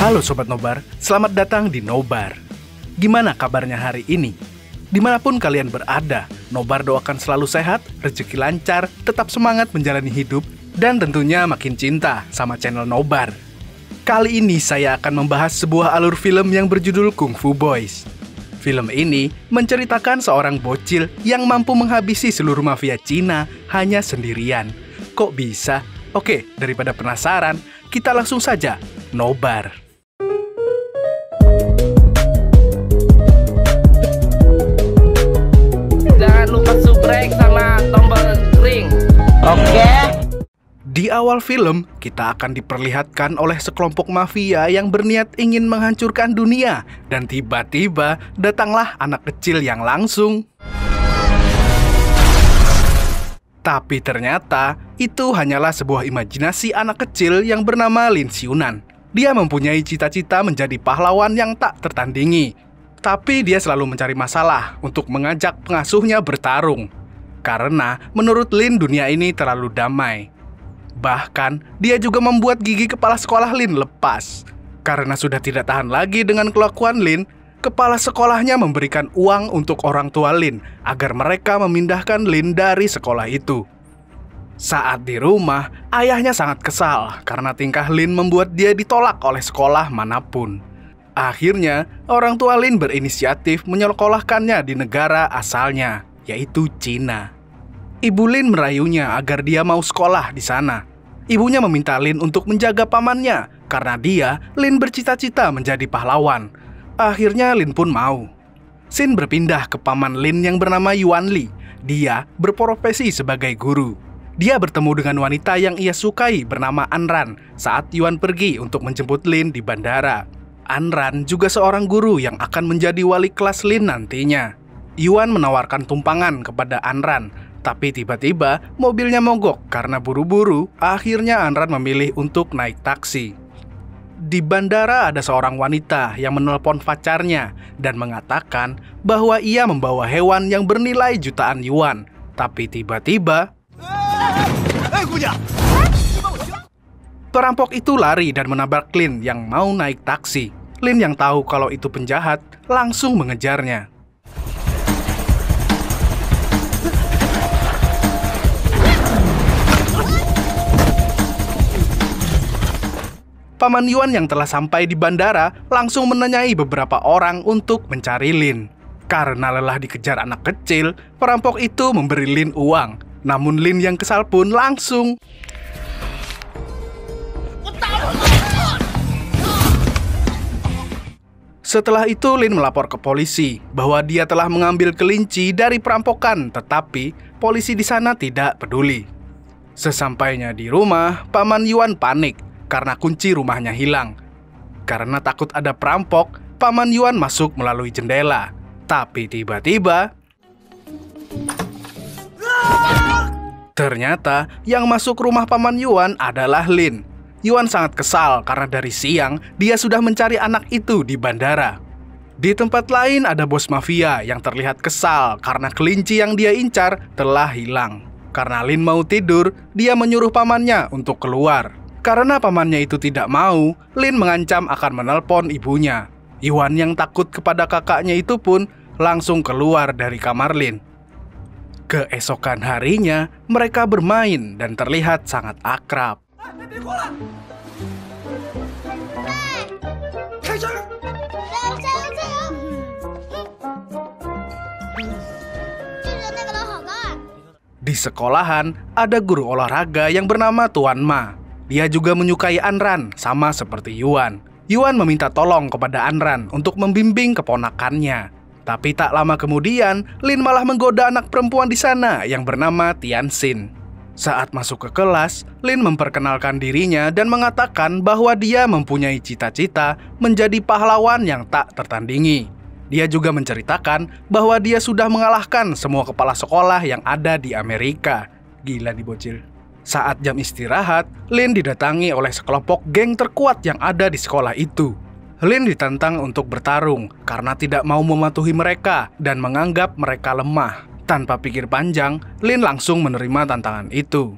Halo Sobat Nobar, selamat datang di Nobar. Gimana kabarnya hari ini? Dimanapun kalian berada, Nobar doakan selalu sehat, rezeki lancar, tetap semangat menjalani hidup, dan tentunya makin cinta sama channel Nobar. Kali ini saya akan membahas sebuah alur film yang berjudul Kung Fu Boys. Film ini menceritakan seorang bocil yang mampu menghabisi seluruh mafia Cina hanya sendirian. Kok bisa? Oke, daripada penasaran, kita langsung saja Nobar. Jangan lupa subscribe sama tombol ring. Oke. Di awal film, kita akan diperlihatkan oleh sekelompok mafia yang berniat ingin menghancurkan dunia. Dan tiba-tiba datanglah anak kecil yang langsung. Tapi ternyata itu hanyalah sebuah imajinasi anak kecil yang bernama Lin Xiunan. Dia mempunyai cita-cita menjadi pahlawan yang tak tertandingi. Tapi dia selalu mencari masalah untuk mengajak pengasuhnya bertarung. Karena menurut Lin dunia ini terlalu damai. Bahkan dia juga membuat gigi kepala sekolah Lin lepas. Karena sudah tidak tahan lagi dengan kelakuan Lin, kepala sekolahnya memberikan uang untuk orang tua Lin agar mereka memindahkan Lin dari sekolah itu. Saat di rumah, ayahnya sangat kesal karena tingkah Lin membuat dia ditolak oleh sekolah manapun. Akhirnya, orang tua Lin berinisiatif menyekolahkannya di negara asalnya, yaitu Cina. Ibu Lin merayunya agar dia mau sekolah di sana. Ibunya meminta Lin untuk menjaga pamannya karena dia, Lin bercita-cita menjadi pahlawan. Akhirnya Lin pun mau. Xin berpindah ke paman Lin yang bernama Yuan Li. Dia berprofesi sebagai guru. Dia bertemu dengan wanita yang ia sukai bernama Anran saat Yuan pergi untuk menjemput Lin di bandara. Anran juga seorang guru yang akan menjadi wali kelas Lin nantinya. Yuan menawarkan tumpangan kepada Anran, tapi tiba-tiba mobilnya mogok karena buru-buru. Akhirnya Anran memilih untuk naik taksi. Di bandara ada seorang wanita yang menelpon pacarnya dan mengatakan bahwa ia membawa hewan yang bernilai jutaan yuan. Tapi tiba-tiba perampok itu lari dan menabrak Lin yang mau naik taksi. Lin yang tahu kalau itu penjahat langsung mengejarnya. Paman Yuan yang telah sampai di bandara langsung menanyai beberapa orang untuk mencari Lin. Karena lelah dikejar anak kecil, perampok itu memberi Lin uang. Namun Lin yang kesal pun langsung Setelah itu Lin melapor ke polisi bahwa dia telah mengambil kelinci dari perampokan, tetapi polisi di sana tidak peduli. Sesampainya di rumah, paman Yuan panik karena kunci rumahnya hilang. Karena takut ada perampok, paman Yuan masuk melalui jendela. Tapi tiba-tiba ternyata yang masuk rumah paman Yuan adalah Lin. Yuan sangat kesal karena dari siang dia sudah mencari anak itu di bandara. Di tempat lain ada bos mafia yang terlihat kesal karena kelinci yang dia incar telah hilang. Karena Lin mau tidur, dia menyuruh pamannya untuk keluar. Karena pamannya itu tidak mau, Lin mengancam akan menelpon ibunya. Yuan yang takut kepada kakaknya itu pun langsung keluar dari kamar Lin. Keesokan harinya, mereka bermain dan terlihat sangat akrab. Di sekolahan, ada guru olahraga yang bernama Tuan Ma. Dia juga menyukai Anran, sama seperti Yuan. Yuan meminta tolong kepada Anran untuk membimbing keponakannya. Tapi tak lama kemudian, Lin malah menggoda anak perempuan di sana yang bernama Tianxin. Saat masuk ke kelas, Lin memperkenalkan dirinya dan mengatakan bahwa dia mempunyai cita-cita menjadi pahlawan yang tak tertandingi. Dia juga menceritakan bahwa dia sudah mengalahkan semua kepala sekolah yang ada di Amerika. Gila nih bocil. Saat jam istirahat, Lin didatangi oleh sekelompok geng terkuat yang ada di sekolah itu. Lin ditantang untuk bertarung karena tidak mau mematuhi mereka dan menganggap mereka lemah. Tanpa pikir panjang, Lin langsung menerima tantangan itu.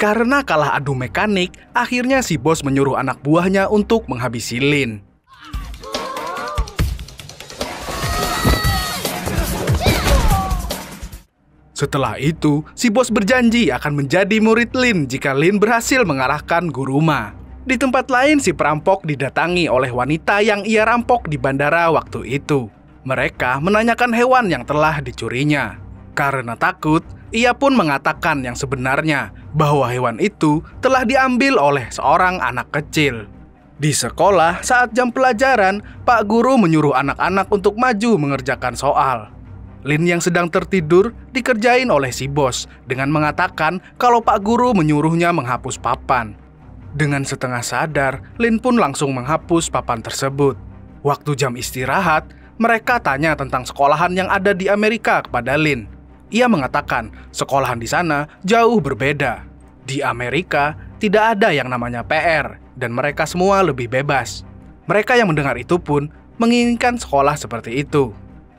Karena kalah adu mekanik, akhirnya si bos menyuruh anak buahnya untuk menghabisi Lin. Setelah itu, si bos berjanji akan menjadi murid Lin jika Lin berhasil mengalahkan Guruma. Di tempat lain, si perampok didatangi oleh wanita yang ia rampok di bandara waktu itu. Mereka menanyakan hewan yang telah dicurinya. Karena takut, ia pun mengatakan yang sebenarnya, bahwa hewan itu telah diambil oleh seorang anak kecil. Di sekolah, saat jam pelajaran, Pak Guru menyuruh anak-anak untuk maju mengerjakan soal. Lin yang sedang tertidur dikerjain oleh si bos dengan mengatakan kalau Pak Guru menyuruhnya menghapus papan. Dengan setengah sadar, Lin pun langsung menghapus papan tersebut. Waktu jam istirahat, mereka tanya tentang sekolahan yang ada di Amerika kepada Lin. Ia mengatakan sekolahan di sana jauh berbeda. Di Amerika tidak ada yang namanya PR dan mereka semua lebih bebas. Mereka yang mendengar itu pun menginginkan sekolah seperti itu.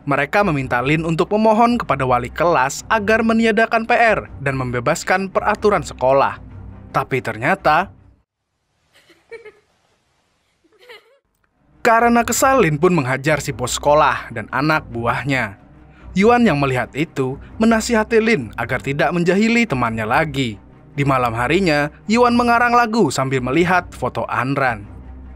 Mereka meminta Lin untuk memohon kepada wali kelas agar meniadakan PR dan membebaskan peraturan sekolah. Tapi ternyata, karena kesal, Lin pun menghajar si bos sekolah dan anak buahnya. Yuan yang melihat itu menasihati Lin agar tidak menjahili temannya lagi. Di malam harinya, Yuan mengarang lagu sambil melihat foto Anran.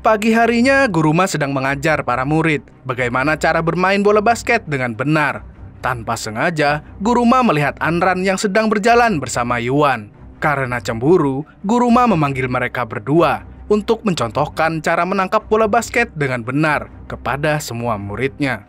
Pagi harinya, Guruma sedang mengajar para murid bagaimana cara bermain bola basket dengan benar. Tanpa sengaja, Guruma melihat Anran yang sedang berjalan bersama Yuan. Karena cemburu, Guruma memanggil mereka berdua untuk mencontohkan cara menangkap bola basket dengan benar kepada semua muridnya.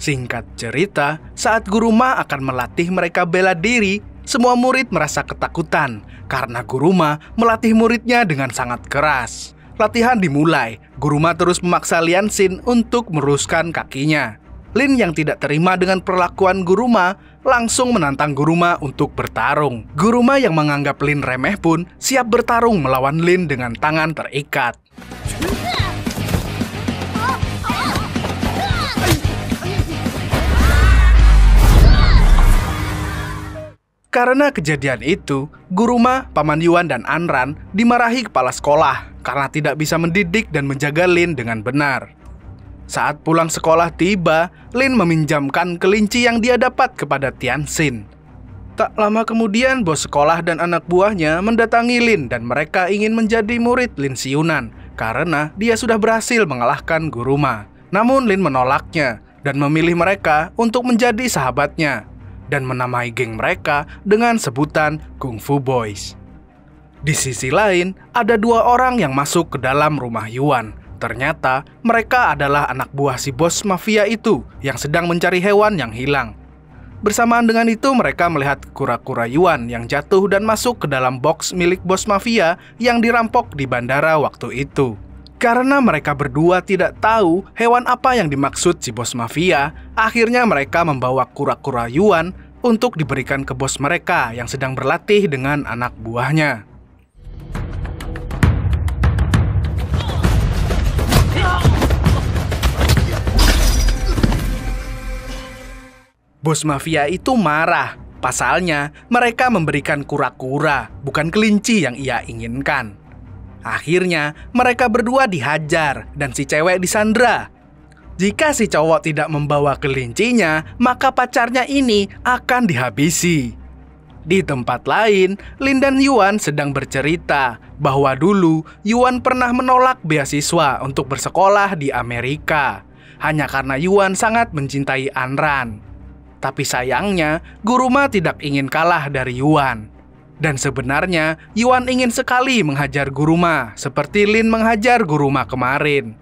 Singkat cerita, saat Guruma akan melatih mereka bela diri, semua murid merasa ketakutan karena Guruma melatih muridnya dengan sangat keras. Latihan dimulai, Guruma terus memaksa Lianxin untuk meruskan kakinya. Lin yang tidak terima dengan perlakuan Guruma langsung menantang Guruma untuk bertarung. Guruma yang menganggap Lin remeh pun siap bertarung melawan Lin dengan tangan terikat. Karena kejadian itu, Guruma, Paman Yuan, dan Anran dimarahi kepala sekolah karena tidak bisa mendidik dan menjaga Lin dengan benar. Saat pulang sekolah tiba, Lin meminjamkan kelinci yang dia dapat kepada Tianxin. Tak lama kemudian, bos sekolah dan anak buahnya mendatangi Lin dan mereka ingin menjadi murid Lin Xiunan karena dia sudah berhasil mengalahkan Guruma. Namun Lin menolaknya dan memilih mereka untuk menjadi sahabatnya dan menamai geng mereka dengan sebutan Kung Fu Boys. Di sisi lain, ada dua orang yang masuk ke dalam rumah Yuan. Ternyata mereka adalah anak buah si bos mafia itu yang sedang mencari hewan yang hilang. Bersamaan dengan itu, mereka melihat kura-kura Yuan yang jatuh dan masuk ke dalam box milik bos mafia yang dirampok di bandara waktu itu. Karena mereka berdua tidak tahu hewan apa yang dimaksud si bos mafia, akhirnya mereka membawa kura-kura Yuan untuk diberikan ke bos mereka yang sedang berlatih dengan anak buahnya. Bos mafia itu marah. Pasalnya, mereka memberikan kura-kura, bukan kelinci yang ia inginkan. Akhirnya, mereka berdua dihajar dan si cewek disandra. Jika si cowok tidak membawa kelincinya, maka pacarnya ini akan dihabisi. Di tempat lain, Lin dan Yuan sedang bercerita bahwa dulu Yuan pernah menolak beasiswa untuk bersekolah di Amerika hanya karena Yuan sangat mencintai Anran. Tapi sayangnya, Guruma tidak ingin kalah dari Yuan. Dan sebenarnya, Yuan ingin sekali menghajar Guruma, seperti Lin menghajar Guruma kemarin.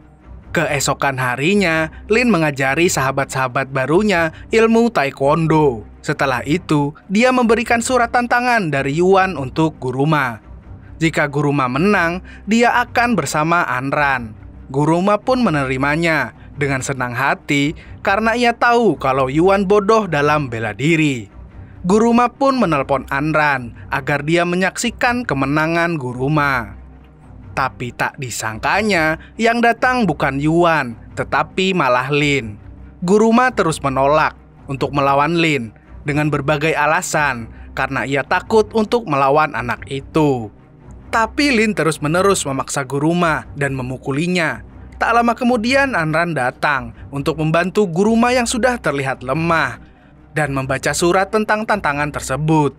Keesokan harinya, Lin mengajari sahabat-sahabat barunya ilmu taekwondo. Setelah itu, dia memberikan surat tantangan dari Yuan untuk Guruma. Jika Guruma menang, dia akan bersama Anran. Guruma pun menerimanya dengan senang hati karena ia tahu kalau Yuan bodoh dalam bela diri. Guruma pun menelpon Anran agar dia menyaksikan kemenangan Guruma. Tapi tak disangkanya, yang datang bukan Yuan, tetapi malah Lin. Guruma terus menolak untuk melawan Lin dengan berbagai alasan karena ia takut untuk melawan anak itu. Tapi Lin terus-menerus memaksa Guruma dan memukulinya. Tak lama kemudian Anran datang untuk membantu Guruma yang sudah terlihat lemah dan membaca surat tentang tantangan tersebut.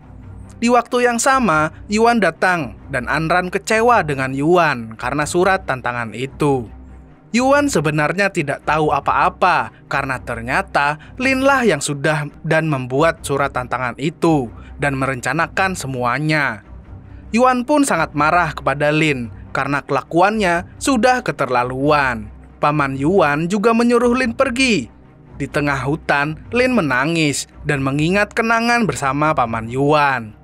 Di waktu yang sama, Yuan datang dan Anran kecewa dengan Yuan karena surat tantangan itu. Yuan sebenarnya tidak tahu apa-apa karena ternyata Lin lah yang sudah dan membuat surat tantangan itu dan merencanakan semuanya. Yuan pun sangat marah kepada Lin karena kelakuannya sudah keterlaluan. Paman Yuan juga menyuruh Lin pergi. Di tengah hutan, Lin menangis dan mengingat kenangan bersama Paman Yuan.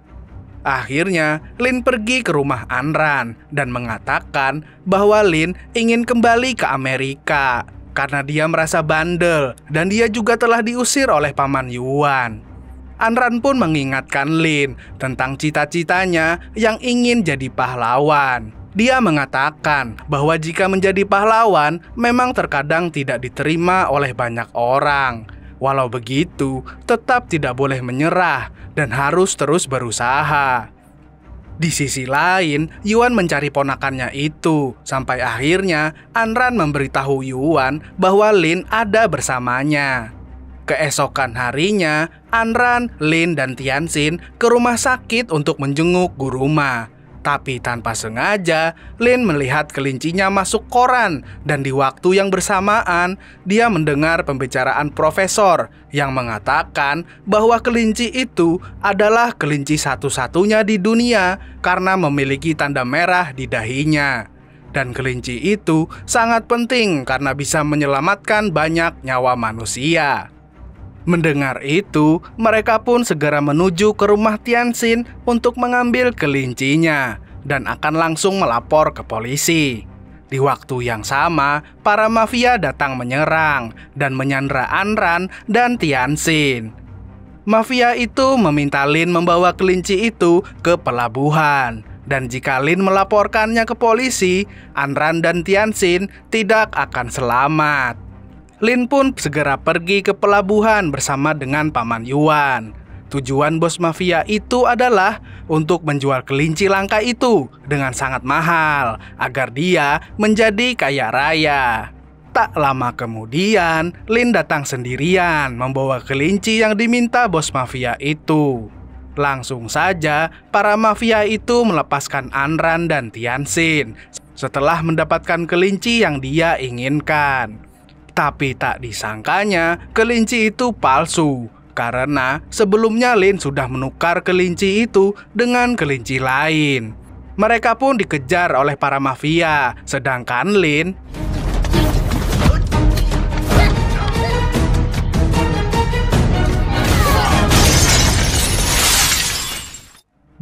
Akhirnya, Lin pergi ke rumah Anran dan mengatakan bahwa Lin ingin kembali ke Amerika karena dia merasa bandel dan dia juga telah diusir oleh Paman Yuan. Anran pun mengingatkan Lin tentang cita-citanya yang ingin jadi pahlawan. Dia mengatakan bahwa jika menjadi pahlawan memang terkadang tidak diterima oleh banyak orang. Walau begitu, tetap tidak boleh menyerah dan harus terus berusaha. Di sisi lain, Yuan mencari ponakannya itu. Sampai akhirnya, Anran memberitahu Yuan bahwa Lin ada bersamanya. Keesokan harinya, Anran, Lin, dan Tianxin ke rumah sakit untuk menjenguk Guruma. Tapi tanpa sengaja, Lin melihat kelincinya masuk koran dan di waktu yang bersamaan, dia mendengar pembicaraan profesor yang mengatakan bahwa kelinci itu adalah kelinci satu-satunya di dunia karena memiliki tanda merah di dahinya. Dan kelinci itu sangat penting karena bisa menyelamatkan banyak nyawa manusia. Mendengar itu, mereka pun segera menuju ke rumah Tianxin untuk mengambil kelincinya dan akan langsung melapor ke polisi. Di waktu yang sama, para mafia datang menyerang dan menyandra Anran dan Tianxin. Mafia itu meminta Lin membawa kelinci itu ke pelabuhan. Dan jika Lin melaporkannya ke polisi, Anran dan Tianxin tidak akan selamat. Lin pun segera pergi ke pelabuhan bersama dengan Paman Yuan. Tujuan bos mafia itu adalah untuk menjual kelinci langka itu dengan sangat mahal agar dia menjadi kaya raya. Tak lama kemudian, Lin datang sendirian membawa kelinci yang diminta bos mafia itu. Langsung saja, para mafia itu melepaskan Anran dan Tianxin setelah mendapatkan kelinci yang dia inginkan. Tapi tak disangkanya, kelinci itu palsu. Karena sebelumnya Lin sudah menukar kelinci itu dengan kelinci lain. Mereka pun dikejar oleh para mafia, sedangkan Lin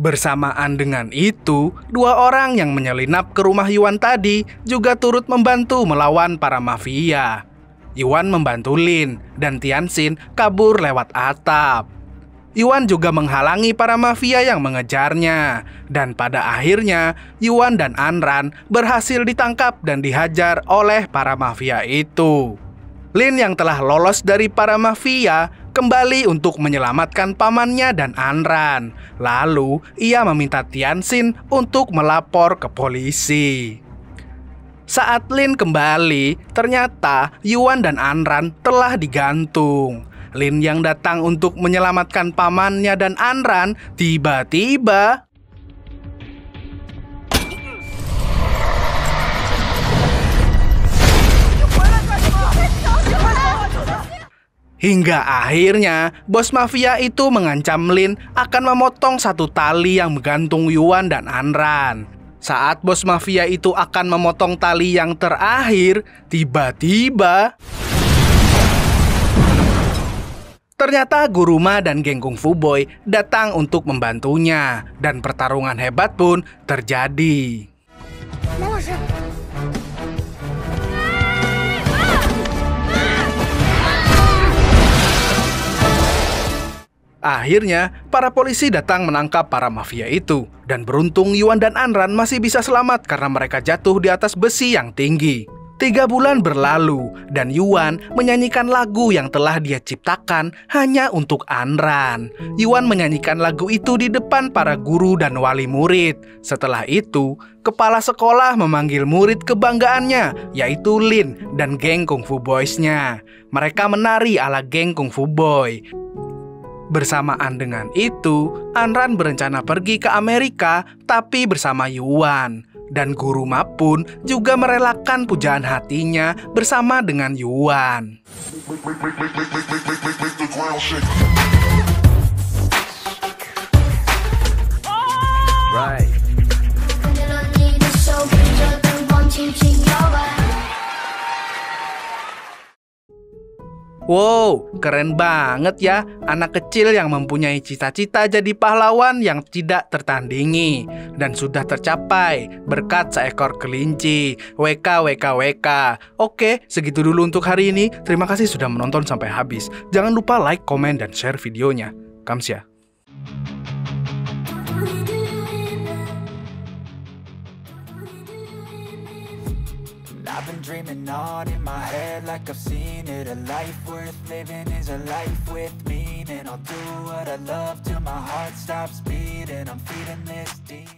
bersamaan dengan itu, dua orang yang menyelinap ke rumah Yuan tadi juga turut membantu melawan para mafia. Yuan membantu Lin dan Tianxin kabur lewat atap. Yuan juga menghalangi para mafia yang mengejarnya. Dan pada akhirnya, Yuan dan Anran berhasil ditangkap dan dihajar oleh para mafia itu. Lin yang telah lolos dari para mafia kembali untuk menyelamatkan pamannya dan Anran. Lalu, ia meminta Tianxin untuk melapor ke polisi. Saat Lin kembali, ternyata Yuan dan Anran telah digantung. Lin yang datang untuk menyelamatkan pamannya dan Anran tiba-tiba hingga akhirnya bos mafia itu mengancam Lin akan memotong satu tali yang menggantung Yuan dan Anran. Saat bos mafia itu akan memotong tali yang terakhir, tiba-tiba ternyata Guruma dan geng Kung Fu Boy datang untuk membantunya dan pertarungan hebat pun terjadi. Akhirnya, para polisi datang menangkap para mafia itu. Dan beruntung Yuan dan Anran masih bisa selamat karena mereka jatuh di atas besi yang tinggi. 3 bulan berlalu dan Yuan menyanyikan lagu yang telah dia ciptakan hanya untuk Anran. Yuan menyanyikan lagu itu di depan para guru dan wali murid. Setelah itu, kepala sekolah memanggil murid kebanggaannya, yaitu Lin dan geng Kung Fu Boys-nya. Mereka menari ala geng Kung Fu Boy. Bersamaan dengan itu, Anran berencana pergi ke Amerika tapi bersama Yuan. Dan Guru Ma pun juga merelakan pujaan hatinya bersama dengan Yuan. Right. Wow, keren banget ya, anak kecil yang mempunyai cita-cita jadi pahlawan yang tidak tertandingi. Dan sudah tercapai berkat seekor kelinci. WK. Oke, segitu dulu untuk hari ini. Terima kasih sudah menonton sampai habis. Jangan lupa like, komen, dan share videonya. Kamsia. I've been dreaming on in my head like I've seen it. A life worth living is a life with meaning. I'll do what I love till my heart stops beating. I'm feeding this demon.